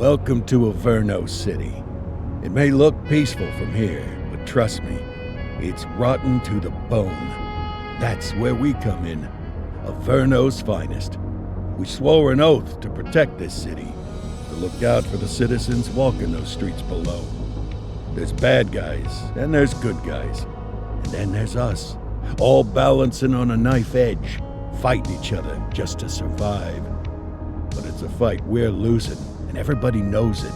Welcome to Averno City. It may look peaceful from here, but trust me, it's rotten to the bone. That's where we come in, Averno's finest. We swore an oath to protect this city, to look out for the citizens walking those streets below. There's bad guys, and there's good guys, and then there's us, all balancing on a knife edge, fighting each other just to survive. But it's a fight we're losing, and everybody knows it.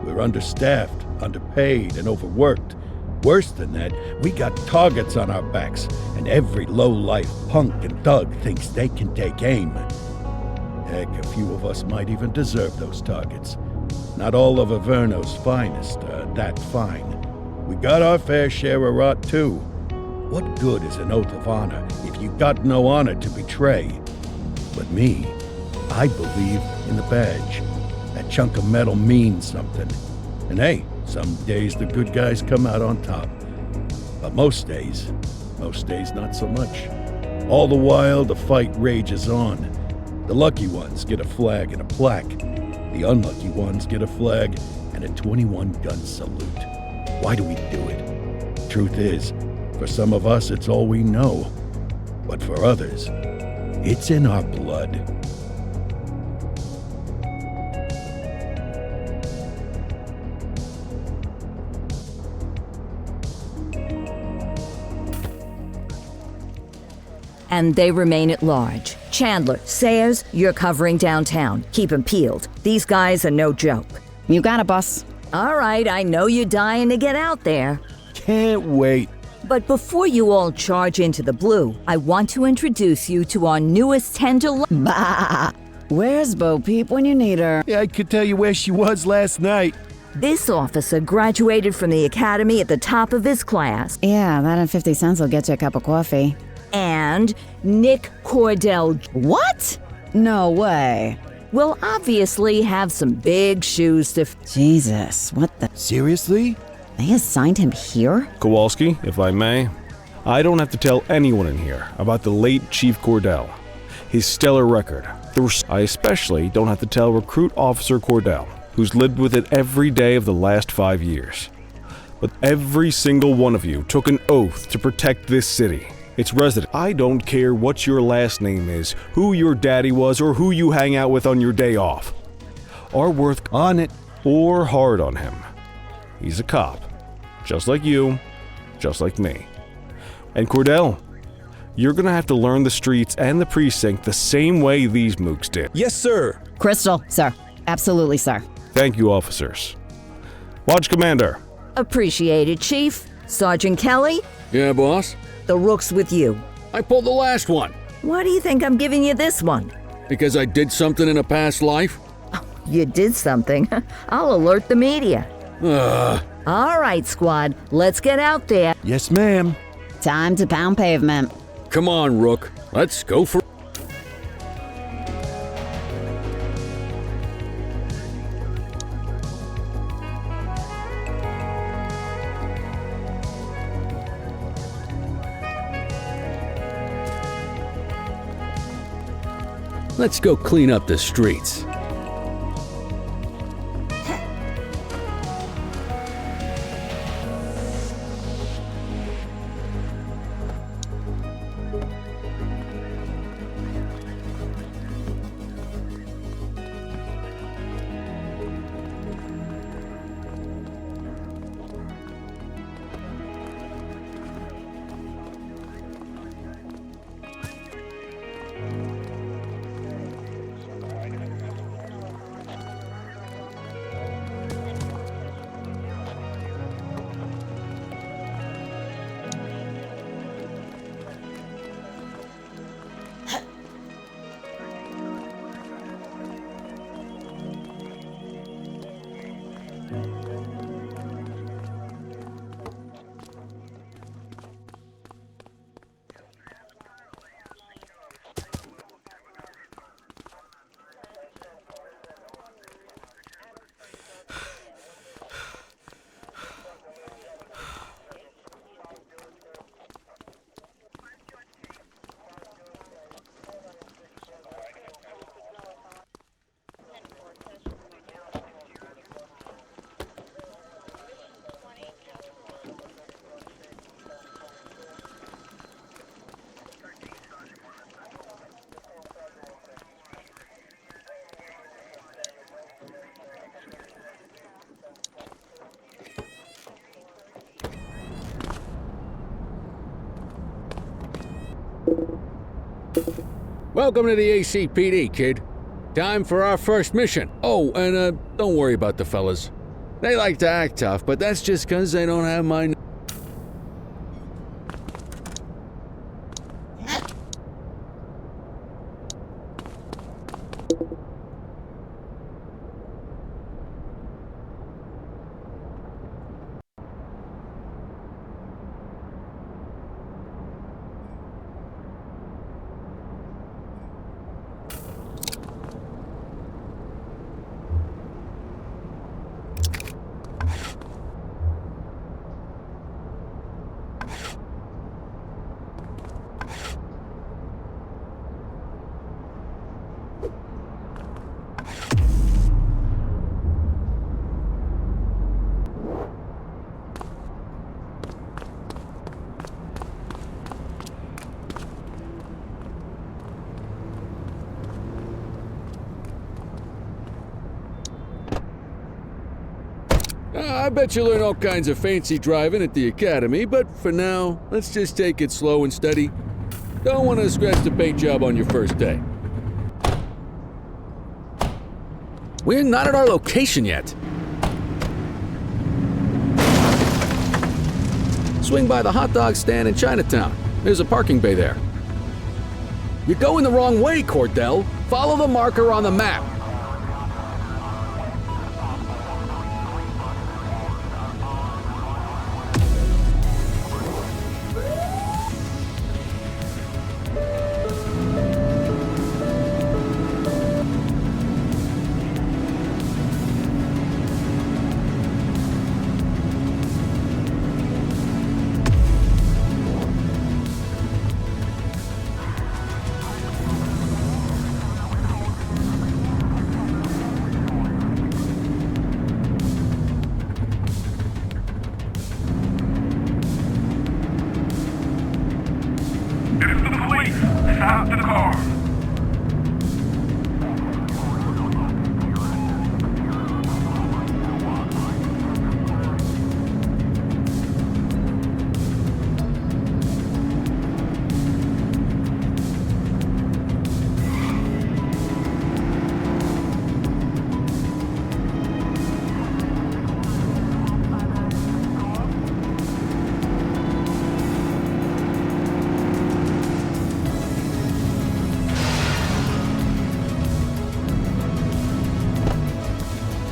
We're understaffed, underpaid, and overworked. Worse than that, we got targets on our backs, and every low-life punk and thug thinks they can take aim. Heck, a few of us might even deserve those targets. Not all of Averno's finest are that fine. We got our fair share of rot, too. What good is an oath of honor if you got no honor to betray? But me, I believe in the badge. That chunk of metal means something. And hey, some days the good guys come out on top. But most days not so much. All the while, the fight rages on. The lucky ones get a flag and a plaque. The unlucky ones get a flag and a 21-gun salute. Why do we do it? Truth is, for some of us, it's all we know. But for others, it's in our blood. And they remain at large. Chandler, Sayers, you're covering downtown. Keep 'em peeled. These guys are no joke. You got it, boss. All right, I know you're dying to get out there. Can't wait. But before you all charge into the blue, I want to introduce you to our newest Bah! Where's Bo Peep when you need her? Yeah, I could tell you where she was last night. This officer graduated from the academy at the top of his class. Yeah, that and 50 cents will get you a cup of coffee. And Nick Cordell What? No way. will obviously have some big shoes to Jesus, what the? Seriously? They assigned him here? Kowalski, if I may, I don't have to tell anyone in here about the late Chief Cordell, his stellar record. I especially don't have to tell Recruit Officer Cordell, who's lived with it every day of the last 5 years. But every single one of you took an oath to protect this city, its residents. I don't care what your last name is, who your daddy was, or who you hang out with on your day off. Are worth on it or hard on him. He's a cop, just like you, just like me. And Cordell, you're gonna have to learn the streets and the precinct the same way these mooks did. Yes, sir. Crystal, sir. Absolutely, sir. Thank you, officers. Watch Commander. Appreciated, Chief. Sergeant Kelly, Yeah, boss? the rook's with you. I pulled the last one. Why do you think I'm giving you this one? Because I did something in a past life? You did something. I'll alert the media. All right, squad, let's get out there. Yes, ma'am. Time to pound pavement. Come on, Rook. Let's go for... Let's go clean up the streets. Welcome to the ACPD, kid. Time for our first mission. Oh, and don't worry about the fellas. They like to act tough, but that's just 'cause they don't have my... I bet you learn all kinds of fancy driving at the academy, but for now, let's just take it slow and steady. Don't want to scratch the paint job on your first day. We're not at our location yet. Swing by the hot dog stand in Chinatown. There's a parking bay there. You're going the wrong way, Cordell. Follow the marker on the map. Stop the car.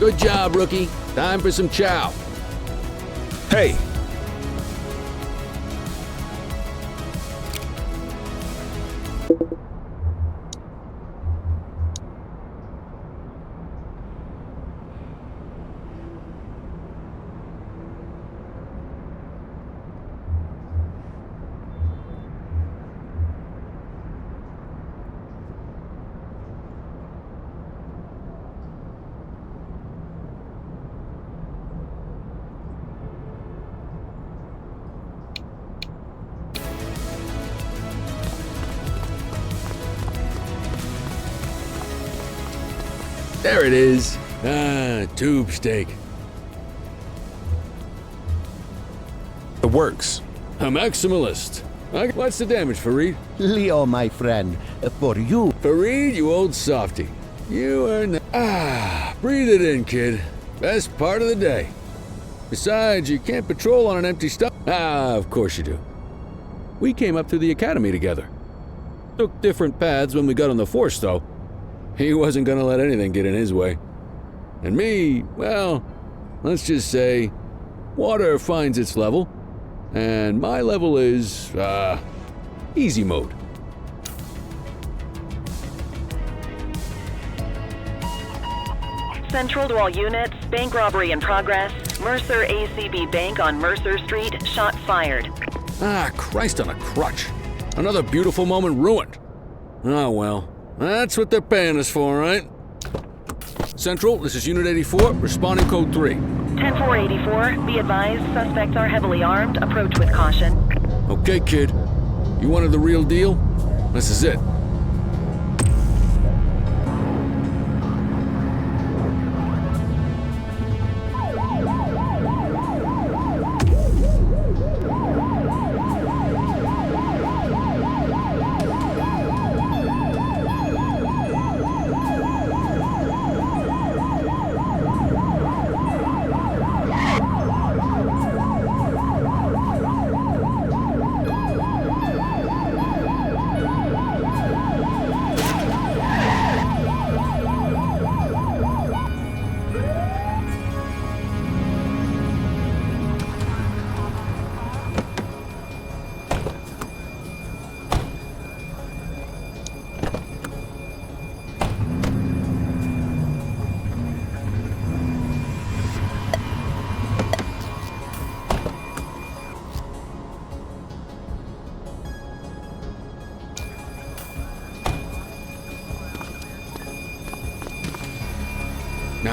Good job, rookie. Time for some chow. Hey! There it is. Ah, tube steak. The works. A maximalist. What's the damage, Fareed? Leo, my friend, for you. Fareed, you old softy. You are breathe it in, kid. Best part of the day. Besides, you can't patrol on an empty stomach. Of course you do. We came up through the academy together. Took different paths when we got on the force, though. He wasn't gonna let anything get in his way. And me, well, let's just say, water finds its level, and my level is, easy mode. Central to all units, bank robbery in progress. Mercer ACB Bank on Mercer Street, shots fired. Christ on a crutch. Another beautiful moment ruined. Oh well, that's what they're paying us for, right? Central, this is Unit 84, responding code 3. 10-484, be advised, suspects are heavily armed, approach with caution. Okay, kid. You wanted the real deal? This is it.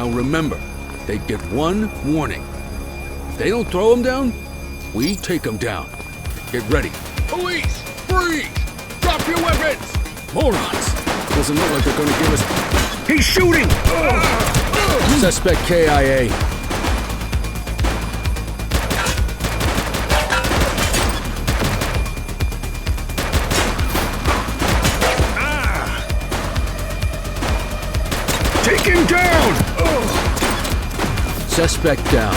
Now remember, they get one warning. If they don't throw them down, we take them down. Get ready. Police! Freeze! Drop your weapons! Morons! Doesn't look like they're gonna give us... He's shooting! Suspect KIA. Take him down! Suspect down.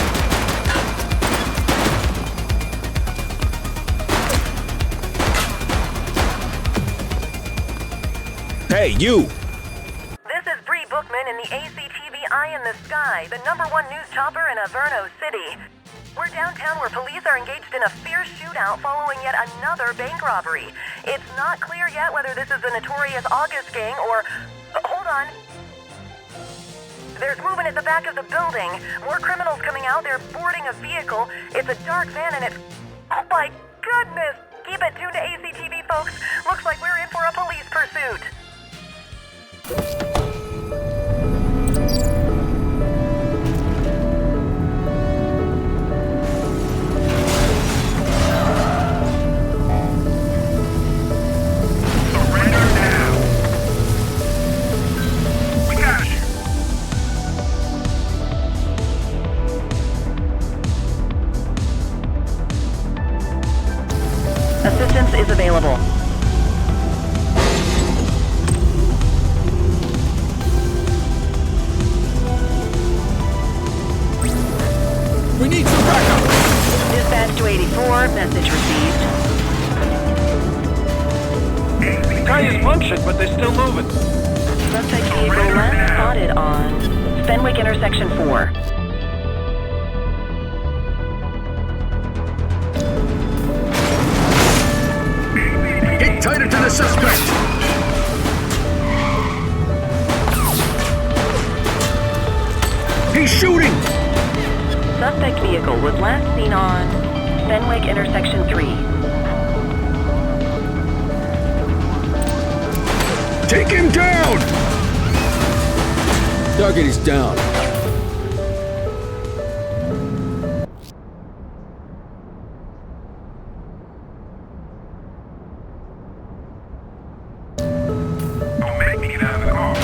Hey, you! This is Bree Bookman in the ACTV Eye in the Sky, the #1 news chopper in Averno City. We're downtown where police are engaged in a fierce shootout following yet another bank robbery. It's not clear yet whether this is the notorious August gang or... hold on. There's movement at the back of the building. More criminals coming out. They're boarding a vehicle. It's a dark van and it's... oh my goodness! Keep it tuned to ACTV, folks. Looks like we're in for a police pursuit. Surrender now. We got you. Assistance is available. We need some backup! Dispatch to 84, message received. Tires punctured, but they're still moving. Suspect vehicle last spotted on Fenwick intersection 4. Get tighter to the suspect! He's shooting! Suspect vehicle was last seen on Fenwick intersection 3. Take him down! Target is down. Don't make me get out of the car.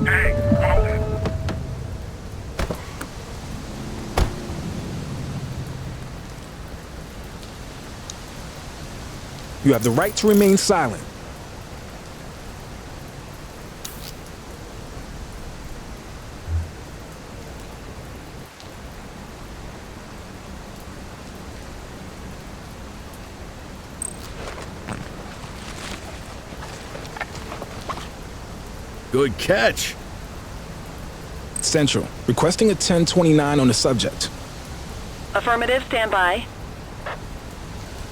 Hey, hold it. You have the right to remain silent. Good catch. Central, requesting a 1029 on the subject. Affirmative, stand by.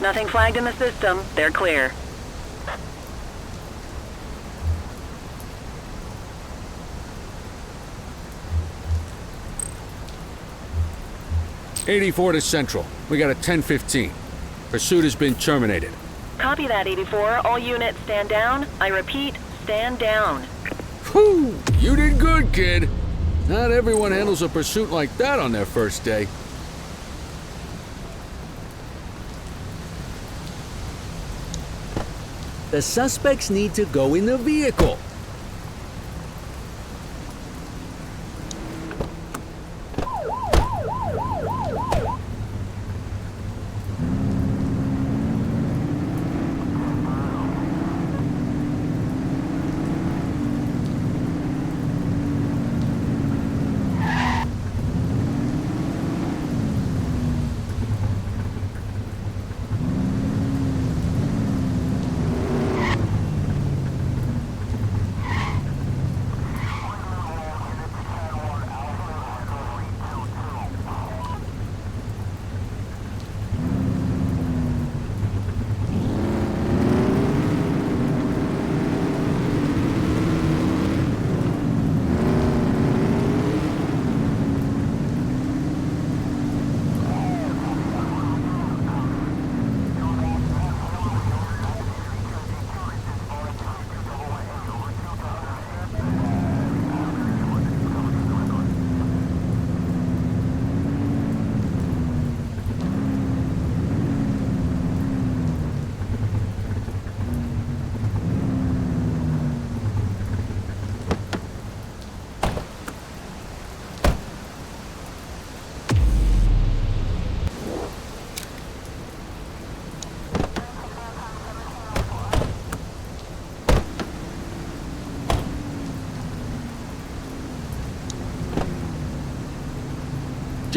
Nothing flagged in the system. They're clear. '84 to Central. We got a 1015. Pursuit has been terminated. Copy that, 84. All units stand down. I repeat, stand down. Whew! You did good, kid. Not everyone handles a pursuit like that on their first day. The suspects need to go in the vehicle.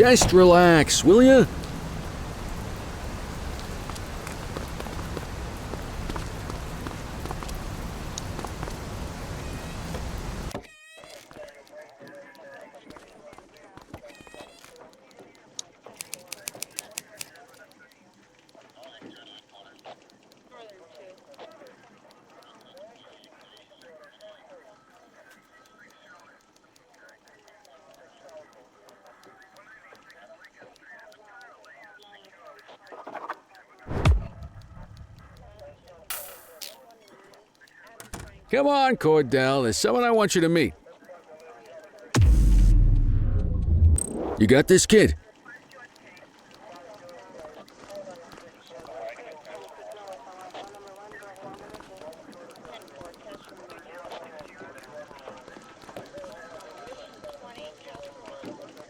Just relax, will ya? Come on, Cordell. There's someone I want you to meet. You got this, kid?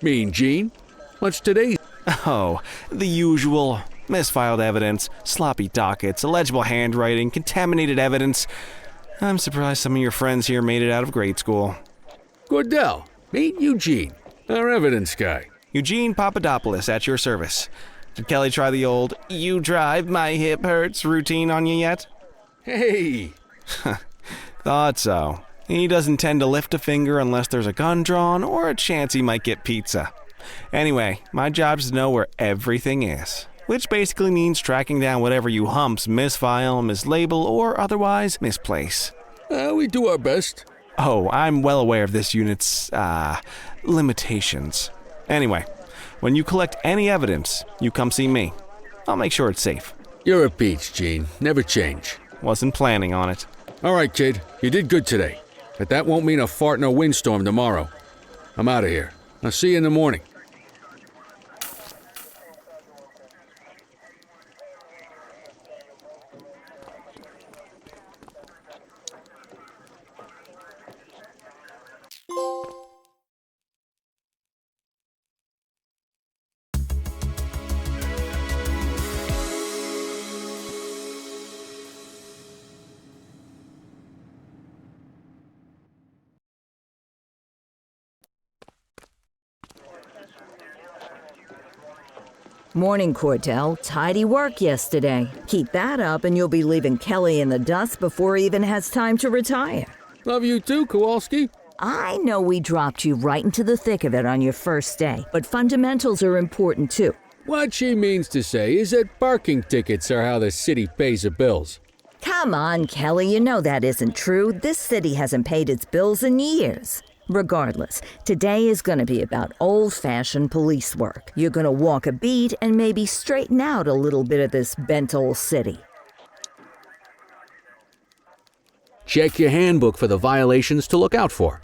Mean Gene? What's today? Oh, the usual. Misfiled evidence, sloppy dockets, illegible handwriting, contaminated evidence. I'm surprised some of your friends here made it out of grade school. Cordell, meet Eugene, our evidence guy. Eugene Papadopoulos at your service. Did Kelly try the old, "you drive, my hip hurts" routine on you yet? Hey! Thought so. He doesn't tend to lift a finger unless there's a gun drawn or a chance he might get pizza. Anyway, my job's to know where everything is, which basically means tracking down whatever you humps misfile, mislabel, or otherwise misplace. We do our best. Oh, I'm well aware of this unit's, limitations. Anyway, when you collect any evidence, you come see me. I'll make sure it's safe. You're a peach, Gene. Never change. Wasn't planning on it. All right, kid. You did good today. But that won't mean a fart in a windstorm tomorrow. I'm out of here. I'll see you in the morning. Morning, Cordell. Tidy work yesterday. Keep that up and you'll be leaving Kelly in the dust before he even has time to retire. Love you too, Kowalski. I know we dropped you right into the thick of it on your first day, but fundamentals are important too. What she means to say is that parking tickets are how the city pays the bills. Come on, Kelly, you know that isn't true. This city hasn't paid its bills in years. Regardless, today is going to be about old-fashioned police work. You're going to walk a beat and maybe straighten out a little bit of this bent old city. Check your handbook for the violations to look out for.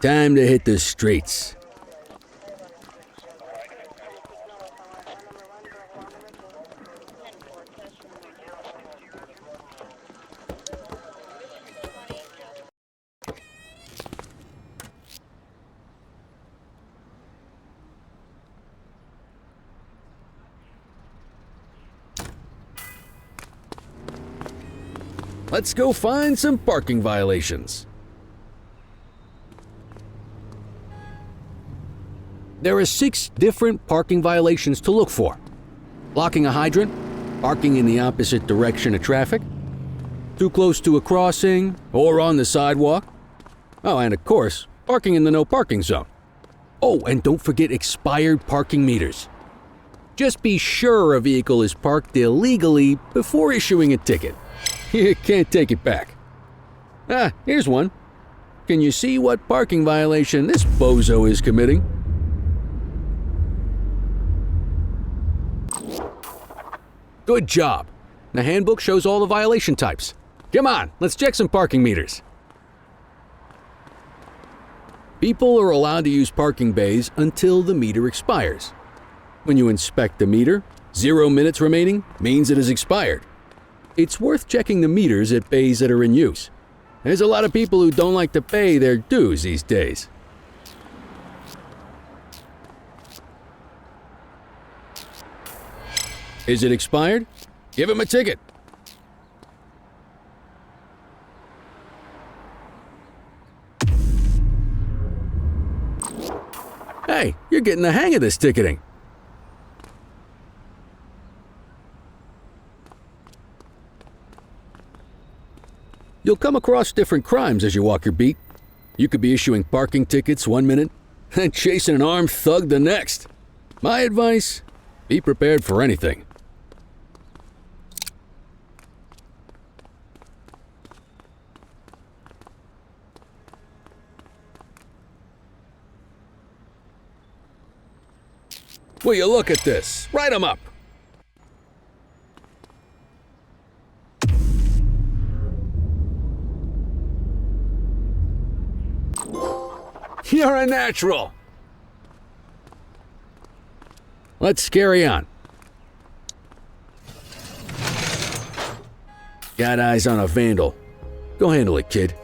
Time to hit the streets. Let's go find some parking violations. There are 6 different parking violations to look for. Blocking a hydrant, parking in the opposite direction of traffic, too close to a crossing or on the sidewalk, Oh, and of course, parking in the no parking zone. Oh, and don't forget expired parking meters. Just be sure a vehicle is parked illegally before issuing a ticket. You can't take it back. Ah, here's one. Can you see what parking violation this bozo is committing? Good job. The handbook shows all the violation types. Come on, let's check some parking meters. People are allowed to use parking bays until the meter expires. When you inspect the meter, 0 minutes remaining means it has expired. It's worth checking the meters at bays that are in use. There's a lot of people who don't like to pay their dues these days. Is it expired? Give him a ticket. Hey, you're getting the hang of this ticketing. You'll come across different crimes as you walk your beat. You could be issuing parking tickets 1 minute and chasing an armed thug the next. My advice, be prepared for anything. Will you look at this? Write 'em up. You're a natural. Let's carry on. Got eyes on a vandal. Go handle it, kid.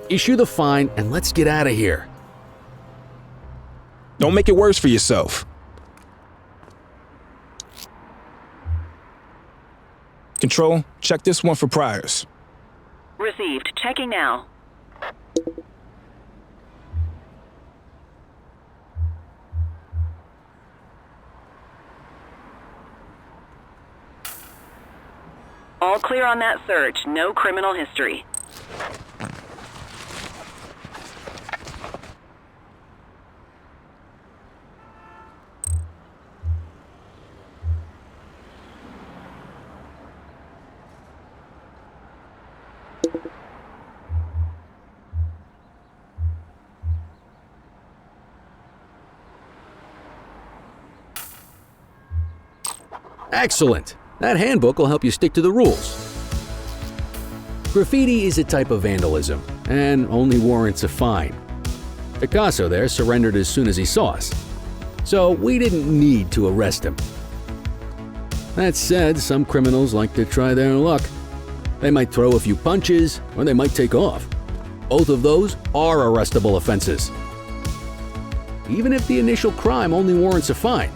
Issue the fine and let's get out of here. Don't make it worse for yourself. Control, check this one for priors. Received. Checking now. All clear on that search. No criminal history. Excellent. That handbook will help you stick to the rules. Graffiti is a type of vandalism and only warrants a fine. Picasso there surrendered as soon as he saw us, so we didn't need to arrest him. That said, some criminals like to try their luck. They might throw a few punches or they might take off. Both of those are arrestable offenses. Even if the initial crime only warrants a fine,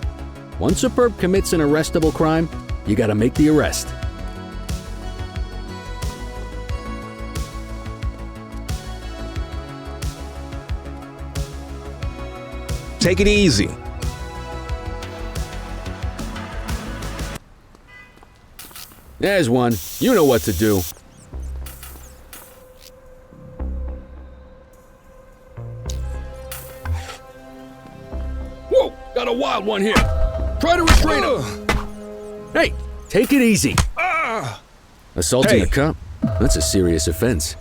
once a perp commits an arrestable crime, you gotta make the arrest. Take it easy. There's one. You know what to do. Whoa! Got a wild one here. Try to restrain him. Hey, take it easy. Assaulting a cop? That's a serious offense.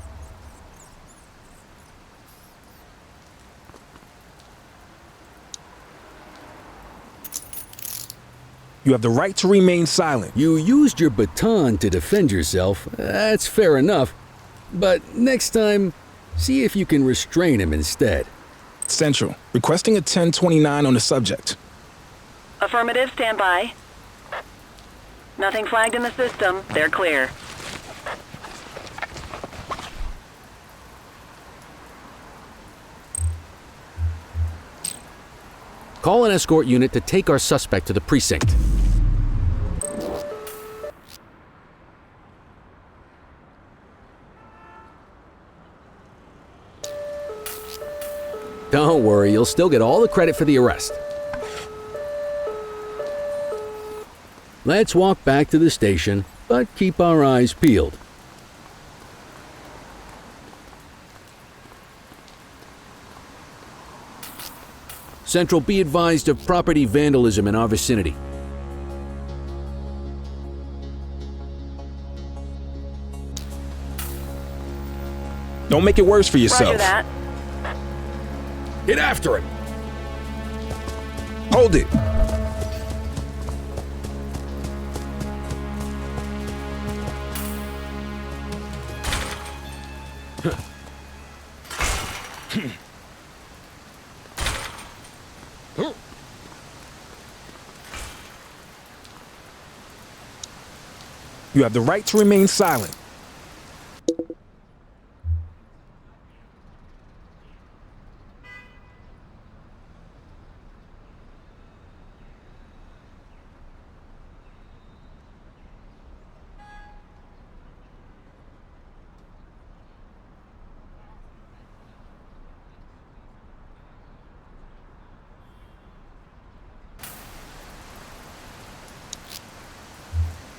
You have the right to remain silent. You used your baton to defend yourself. That's fair enough. But next time, see if you can restrain him instead. Central, requesting a 1029 on the subject. Affirmative, stand by. Nothing flagged in the system. They're clear. Call an escort unit to take our suspect to the precinct. Don't worry, you'll still get all the credit for the arrest. Let's walk back to the station, but keep our eyes peeled. Central, be advised of property vandalism in our vicinity. Don't make it worse for yourself. Roger that. Get after him! Hold it. You have the right to remain silent.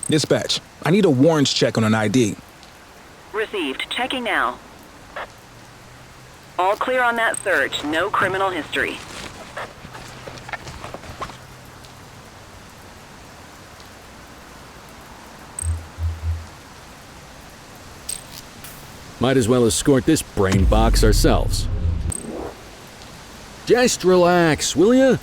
Dispatch, I need a warrants check on an ID. Received. Checking now. All clear on that search. No criminal history. Might as well escort this brain box ourselves. Just relax, will ya?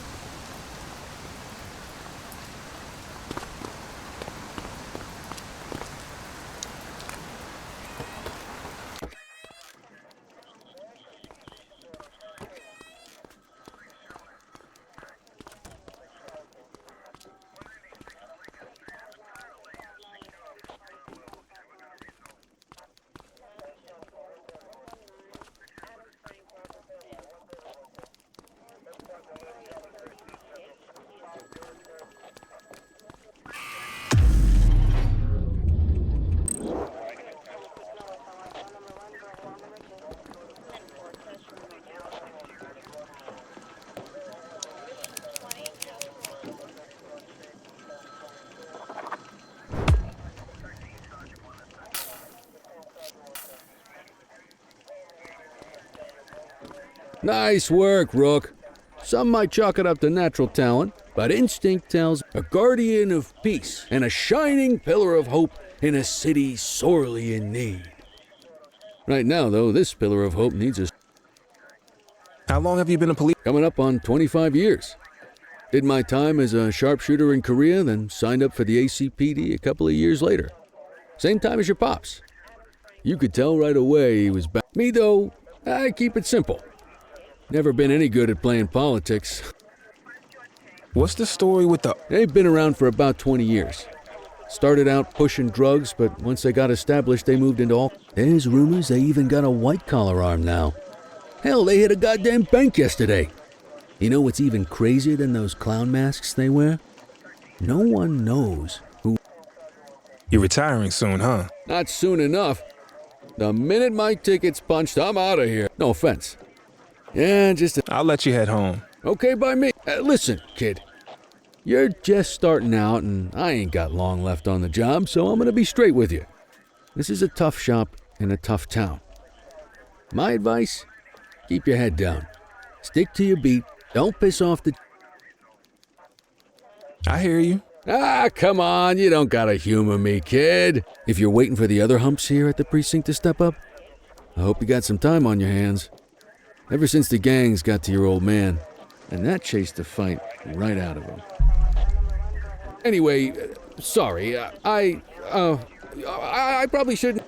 Nice work, Rook. Some might chalk it up to natural talent, but instinct tells a guardian of peace and a shining pillar of hope in a city sorely in need. Right now, though, this pillar of hope needs us. How long have you been a police? Coming up on 25 years. Did my time as a sharpshooter in Korea, then signed up for the ACPD a couple of years later. Same time as your pops. You could tell right away he was back. Me, though, I keep it simple. Never been any good at playing politics. What's the story with the... They've been around for about 20 years. Started out pushing drugs, but once they got established, they moved into all... There's rumors they even got a white-collar arm now. Hell, they hit a goddamn bank yesterday. You know what's even crazier than those clown masks they wear? No one knows who... You're retiring soon, huh? Not soon enough. The minute my ticket's punched, I'm out of here. No offense. Yeah, I'll let you head home. Okay by me. Listen, kid. You're just starting out, and I ain't got long left on the job, so I'm gonna be straight with you. This is a tough shop in a tough town. My advice? Keep your head down. Stick to your beat. Don't piss off the... I hear you. Ah, come on. You don't gotta humor me, kid. If you're waiting for the other humps here at the precinct to step up, I hope you got some time on your hands. Ever since the gangs got to your old man, and that chased the fight right out of him. Anyway, sorry, I probably shouldn't...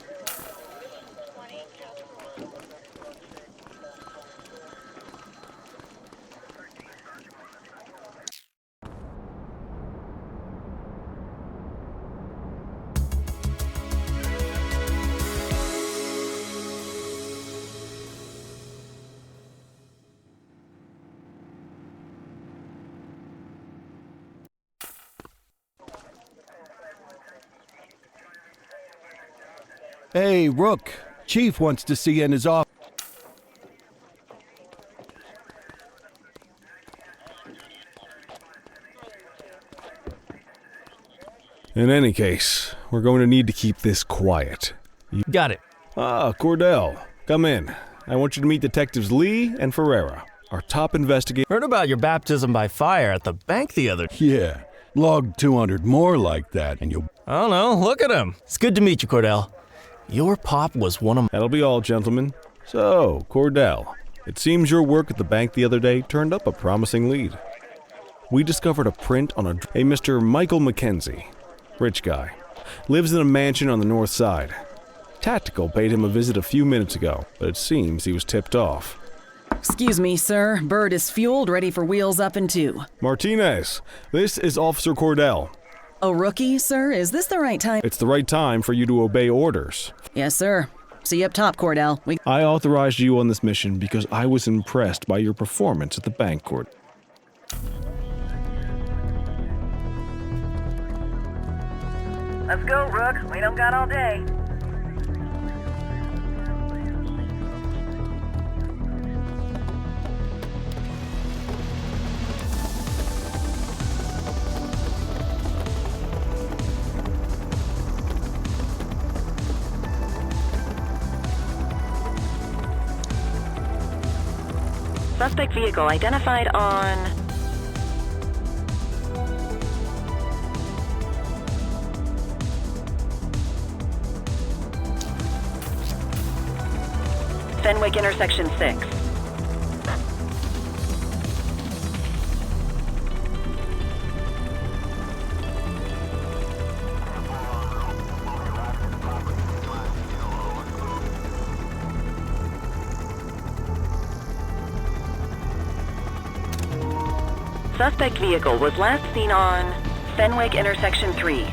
Hey, Rook. Chief wants to see you in his office. In any case, we're going to need to keep this quiet. Got it. Ah, Cordell, come in. I want you to meet Detectives Lee and Ferreira, our top investigators. Heard about your baptism by fire at the bank the other day. Yeah, log 200 more like that and you'll... I don't know, look at him. It's good to meet you, Cordell. Your pop was one of my... That'll be all, gentlemen. So, Cordell, it seems your work at the bank the other day turned up a promising lead. We discovered a print on a Mr. Michael Mackenzie. Rich guy. Lives in a mansion on the north side. Tactical paid him a visit a few minutes ago, but it seems he was tipped off. Excuse me, sir. Bird is fueled, ready for wheels up in 2. Martinez, this is Officer Cordell. A rookie, sir? Is this the right time? It's the right time for you to obey orders. Yes, sir. See you up top, Cordell. I authorized you on this mission because I was impressed by your performance at the bank court. Let's go, Rook. We don't got all day. Suspect vehicle identified on... Fenwick intersection 6. Suspect vehicle was last seen on Fenwick intersection 3.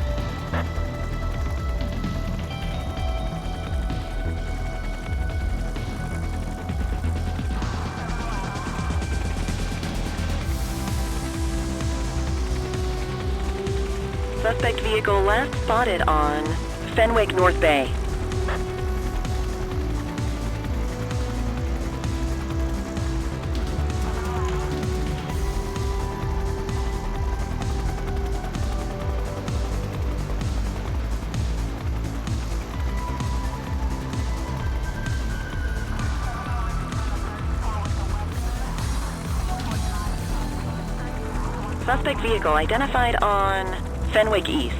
Suspect vehicle last spotted on Fenwick North Bay. Suspect vehicle identified on Fenwick East.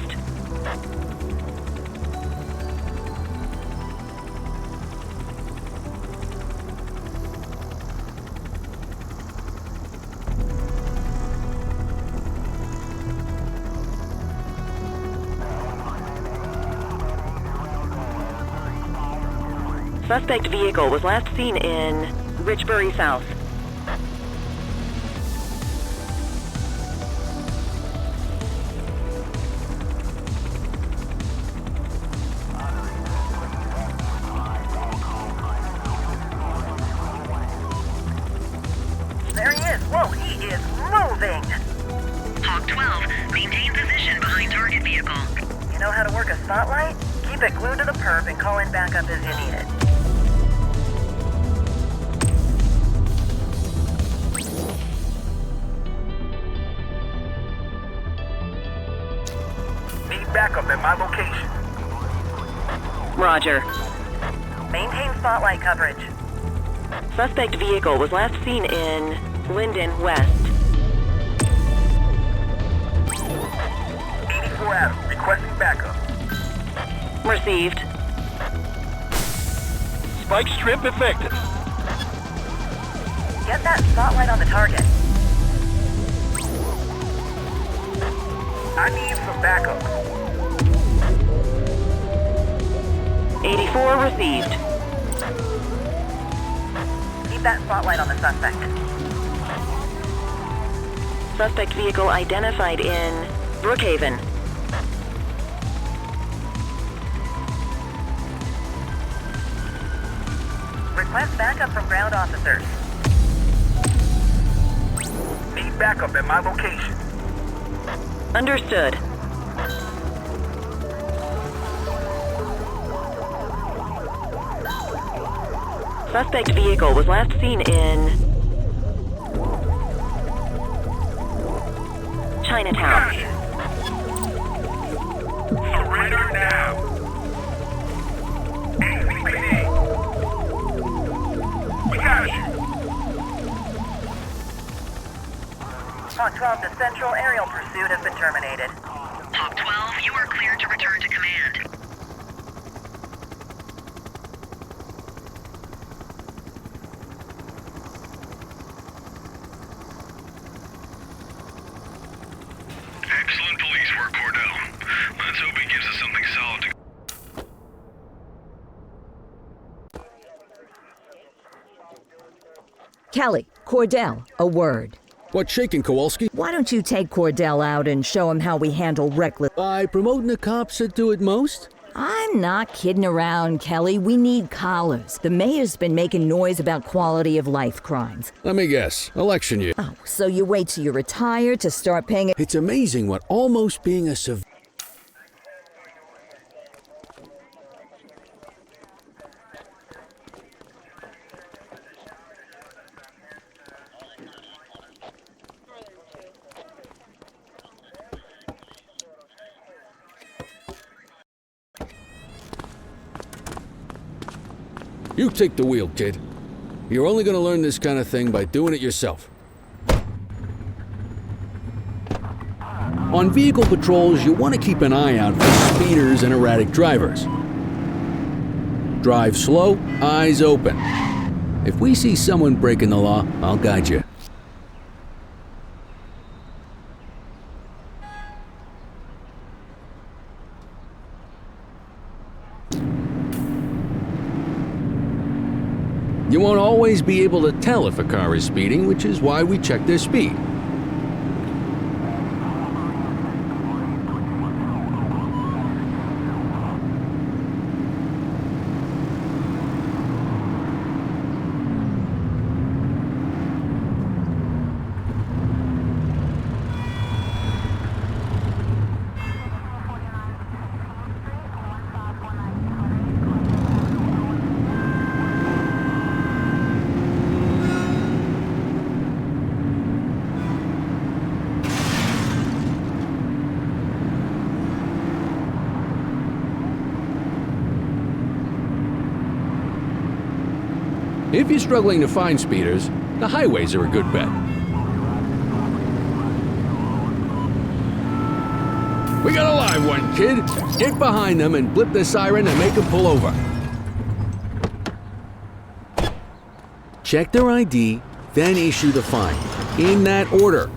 Suspect vehicle was last seen in Richbury South. There he is. Whoa, he is moving. Hawk 12, maintain position behind target vehicle. You know how to work a spotlight? Keep it glued to the perp and call in backup as you need it. Need backup at my location. Roger. Maintain spotlight coverage. Suspect vehicle was last seen in Linden West. 84 Adam, requesting backup. Received. Spike strip effective. Get that spotlight on the target. I need some backup. 84 received. Keep that spotlight on the suspect. Suspect vehicle identified in Brookhaven. Request backup from ground officers. Need backup at my location. Understood. Suspect vehicle was last seen in Chinatown. Surrender now. ACPD. We got you. Hawk 12 to Central, aerial pursuit has been terminated. Hawk 12, you are cleared to return to command. Excellent police work, Cordell. Let's hope he gives us something solid to... Kelly, Cordell, a word. What's shaking, Kowalski? Why don't you take Cordell out and show him how we handle reckless... By promoting the cops that do it most? I'm not kidding around, Kelly. We need collars. The mayor's been making noise about quality of life crimes. Let me guess. Election year. Oh, so you wait till you retire to start paying... It's amazing what almost being a civ... You take the wheel, kid. You're only gonna learn this kind of thing by doing it yourself. On vehicle patrols, you want to keep an eye out for speeders and erratic drivers. Drive slow, eyes open. If we see someone breaking the law, I'll guide you. You won't always be able to tell if a car is speeding, which is why we check their speed. If you're struggling to find speeders, the highways are a good bet. We got a live one, kid. Get behind them and blip the siren and make them pull over. Check their ID, then issue the fine. In that order.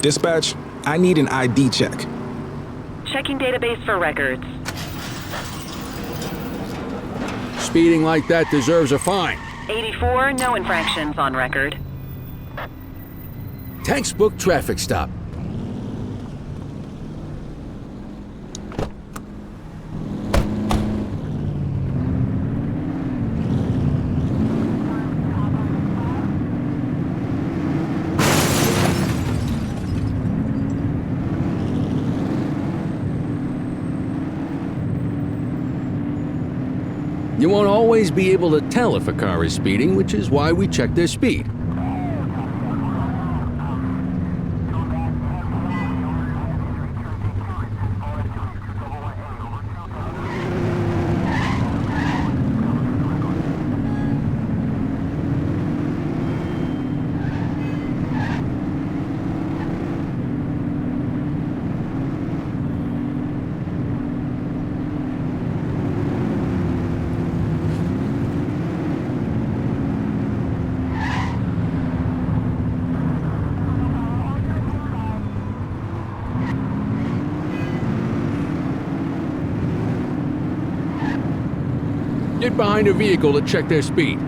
Dispatch, I need an ID check. Checking database for records. Speeding like that deserves a fine. 84, no infractions on record. Textbook traffic stop. You won't always be able to tell if a car is speeding, which is why we check their speed. Get behind a vehicle to check their speed.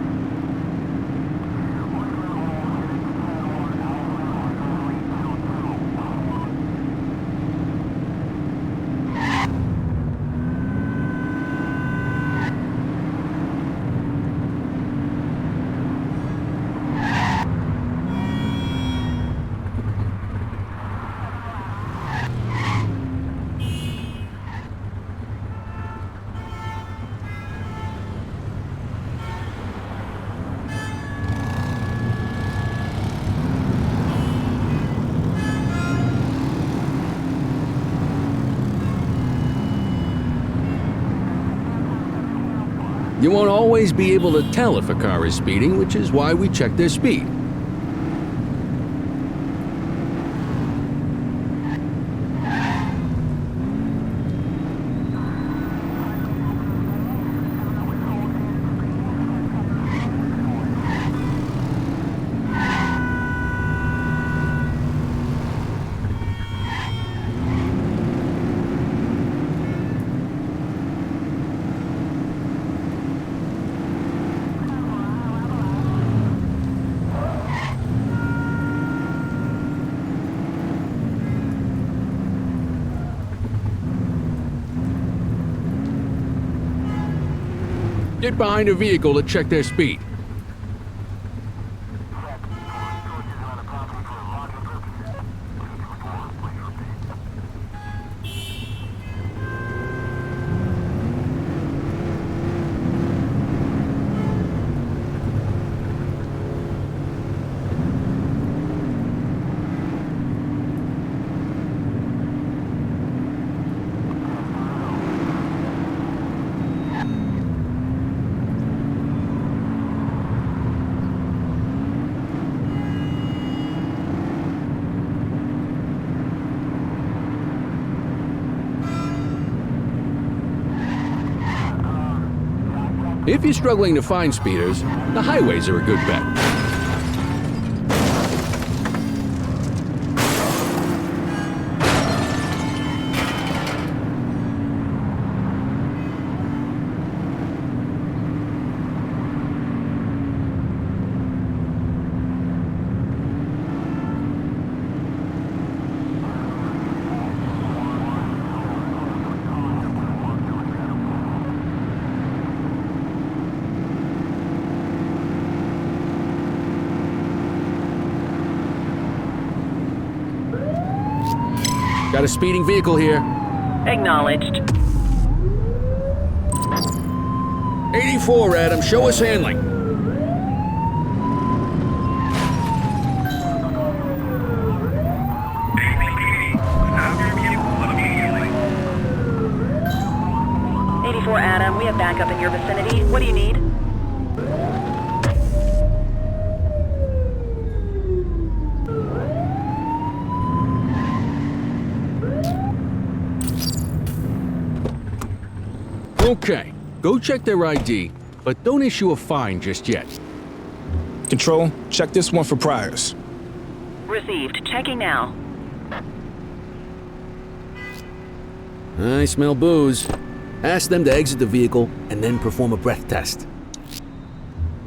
You won't always be able to tell if a car is speeding, which is why we check their speed. Get behind a vehicle to check their speed. If you're struggling to find speeders, the highways are a good bet. Got a speeding vehicle here. Acknowledged. 84, Adam. Show us handling. Adam, we have backup in your vicinity. What do you need? Okay, go check their ID, but don't issue a fine just yet. Control, check this one for priors. Received. Checking now. I smell booze. Ask them to exit the vehicle and then perform a breath test.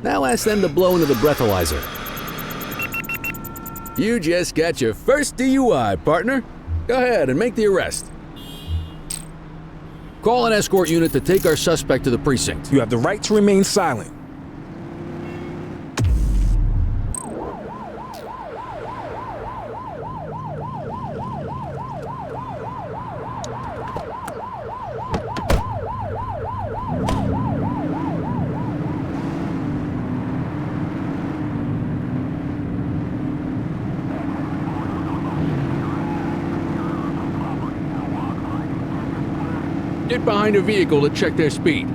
Now ask them to blow into the breathalyzer. You just got your first DUI, partner. Go ahead and make the arrest. Call an escort unit to take our suspect to the precinct. You have the right to remain silent. Get behind a vehicle to check their speed.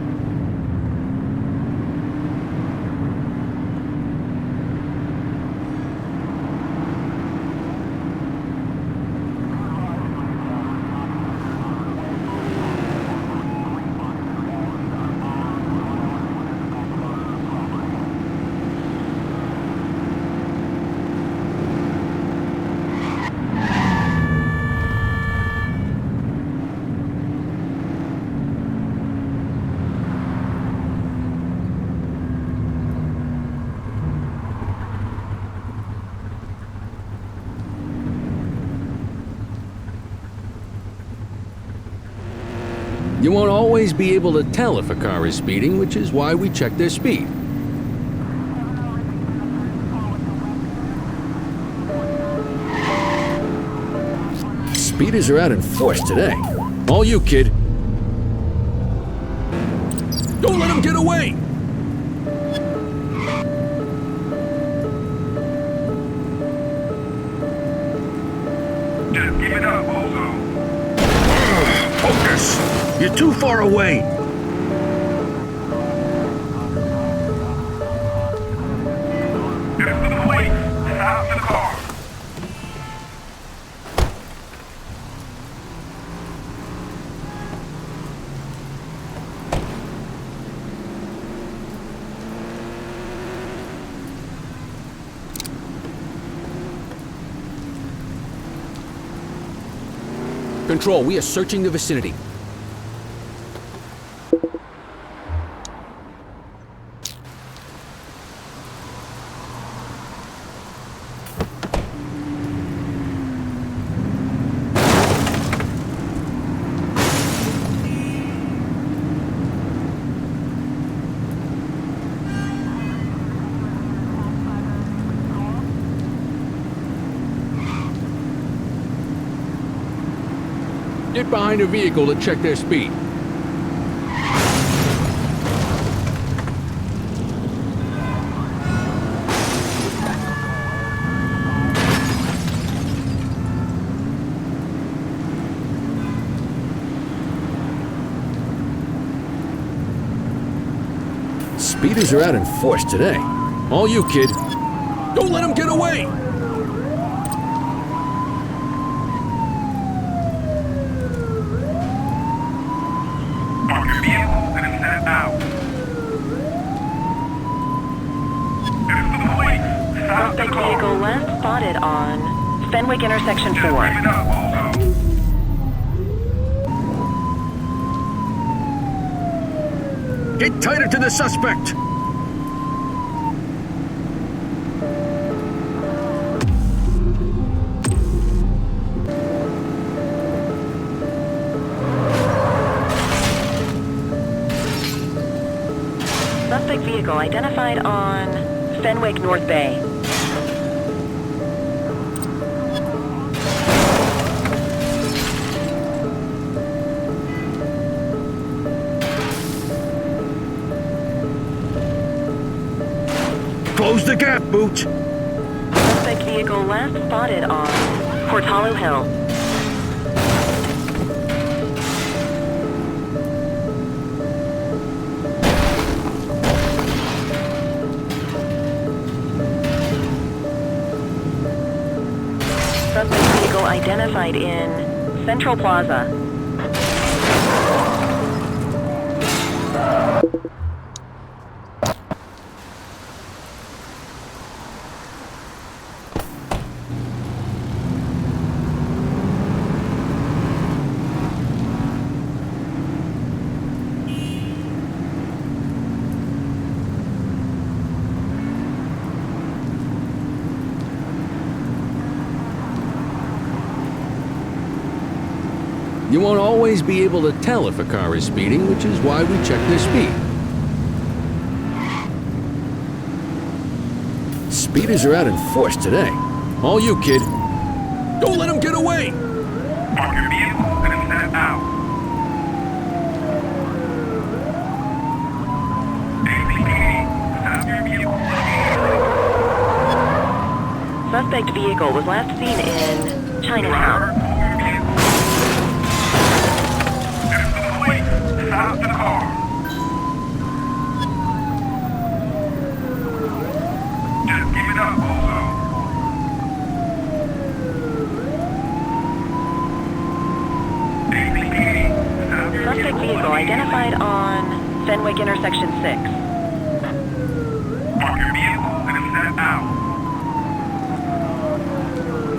You won't always be able to tell if a car is speeding, which is why we check their speed. Speeders are out in force today. All you, kid. Don't let him get away! Just give it up, Bozo. Focus! You're too far away! Control, we are searching the vicinity. Get behind a vehicle to check their speed. Speeders are out in force today. All you, kid. Don't let them get away! Park your vehicle and set out. This is the police. Stop the Suspect car. vehicle last spotted on Fenwick intersection 4. Give it up, bozo. Get tighter to the suspect! Suspect vehicle identified on Fenwick North Bay. Close the gap, Boots! Suspect vehicle last spotted on Portalo Hill. Suspect vehicle identified in Central Plaza. You won't always be able to tell if a car is speeding, which is why we check their speed. Speeders are out in force today. All you, kid. Don't let them get away! Park your vehicle and set out. ACPD, stop your vehicle immediately. Suspect vehicle was last seen in Chinatown. Stop the car. Just give it up, bozo. ACPD, stop your Suspect vehicle identified on Fenwick intersection 6. Park your vehicle and set out.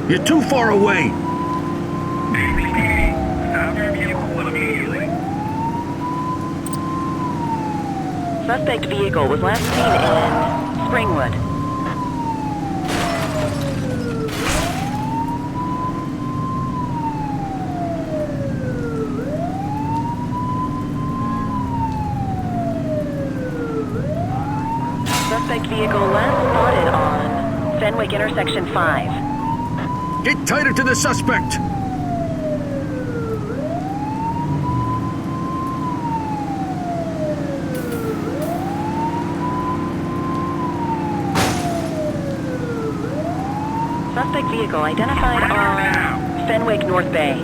You're too far away! ACPD, stop your vehicle immediately. Suspect vehicle was last seen in Springwood. Suspect vehicle last spotted on Fenwick intersection 5. Get tighter to the suspect! Suspect vehicle identified on Fenwick North Bay.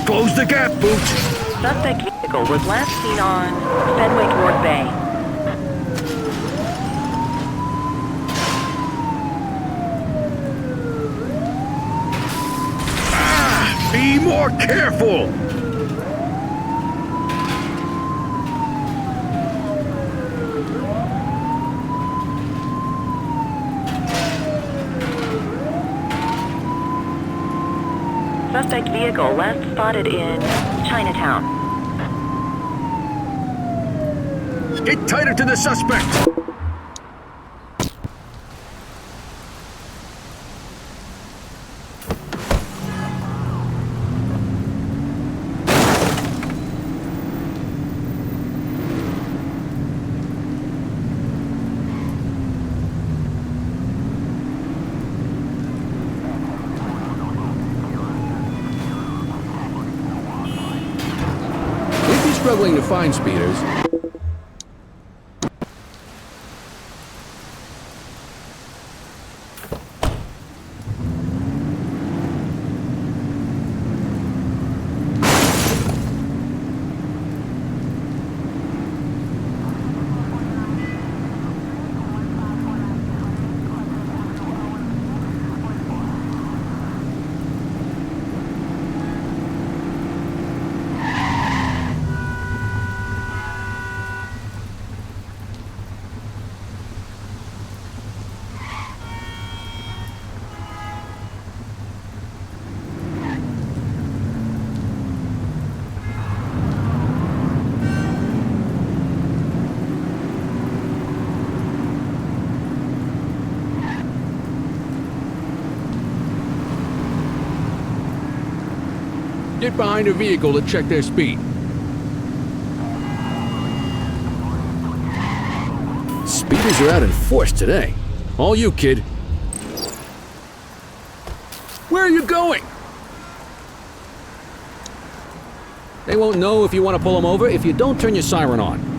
Close the gap, Boots! Suspect vehicle was last seen on Fenwick North Bay. Be more careful! suspect vehicle last spotted in Chinatown. Get tighter to the suspect! Struggling to find speeders. Get behind a vehicle to check their speed. Speeders are out in force today. All you, kid. Where are you going? They won't know if you want to pull them over if you don't turn your siren on.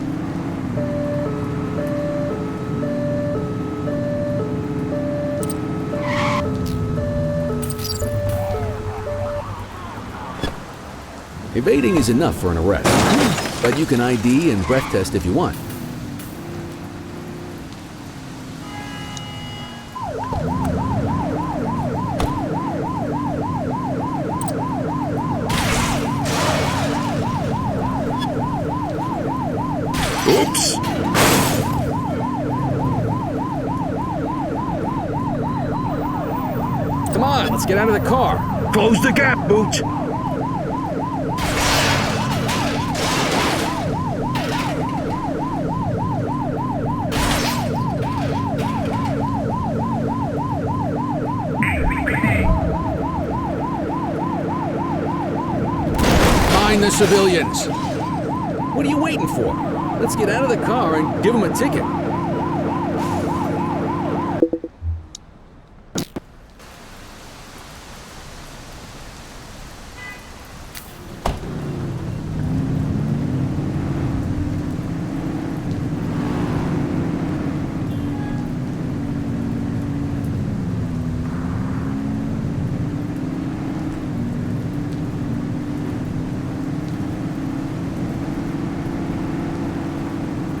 Evading is enough for an arrest, but you can ID and breath test if you want. Oops! Come on, let's get out of the car. Close the gap, Booch! The civilians. What are you waiting for? Let's get out of the car and give them a ticket.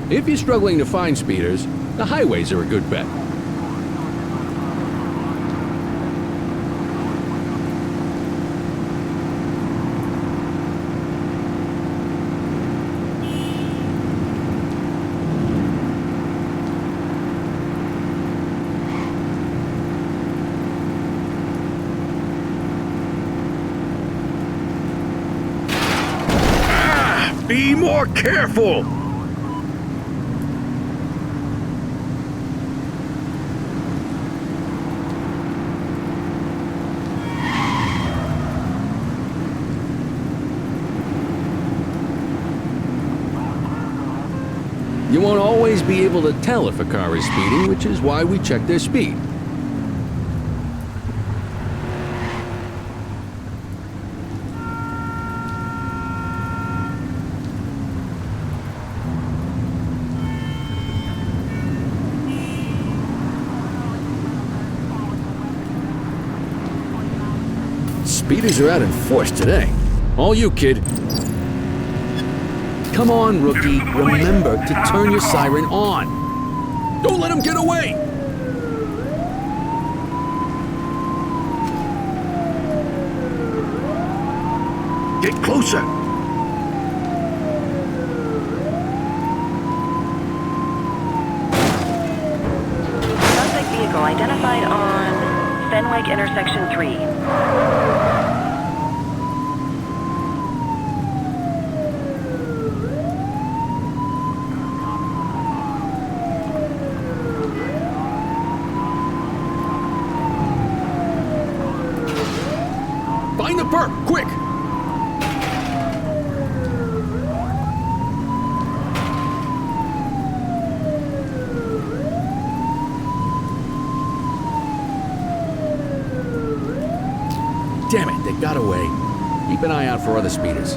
If you're struggling to find speeders, the highways are a good bet. Be more careful! You won't always be able to tell if a car is speeding, which is why we check their speed. Speeders are out in force today. All you, kid. Come on, rookie. Remember to turn your siren on. Don't let him get away! Get closer! Suspect vehicle identified on Fenwick intersection 3. Burp, quick! Damn it, they got away. Keep an eye out for other speeders.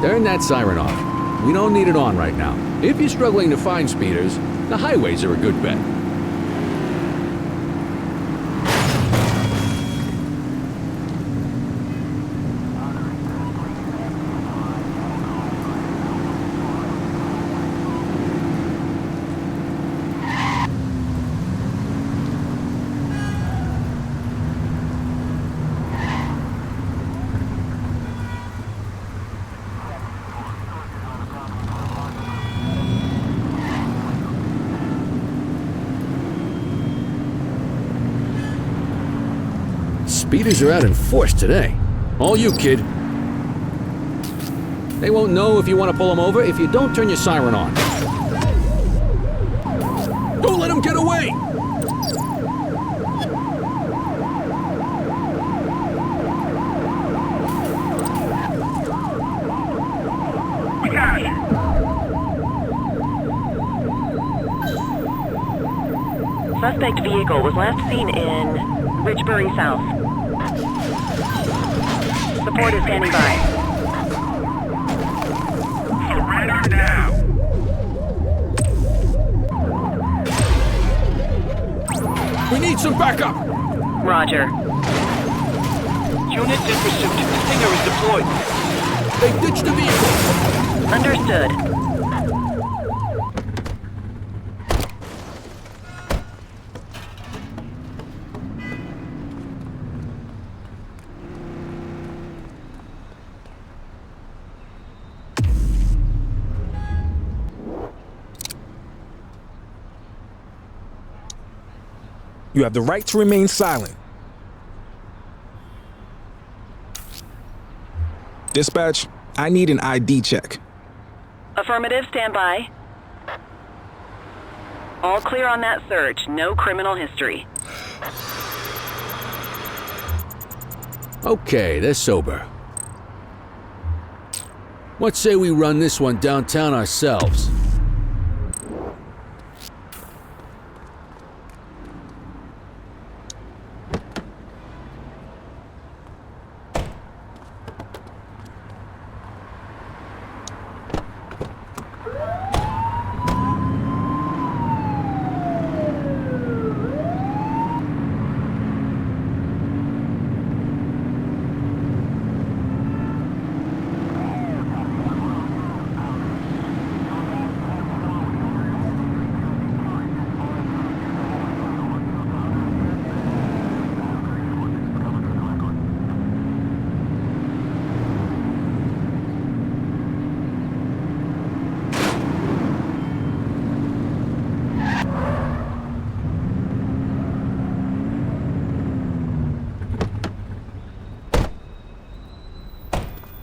Turn that siren off. We don't need it on right now. If you're struggling to find speeders, the highways are a good bet. Speeders are out in force today. All you, kid. They won't know if you want to pull them over if you don't turn your siren on. Don't let them get away! We got you. Suspect vehicle was last seen in Richbury South. Support is standing by. Surrender now. We need some backup! Roger. Units in pursuit. Stinger is deployed. They ditched the vehicle! Understood. You have the right to remain silent. Dispatch, I need an ID check. Affirmative, stand by. All clear on that search. No criminal history. Okay, they're sober. What say we run this one downtown ourselves?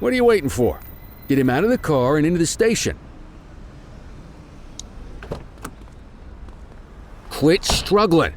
What are you waiting for? Get him out of the car and into the station. Quit struggling.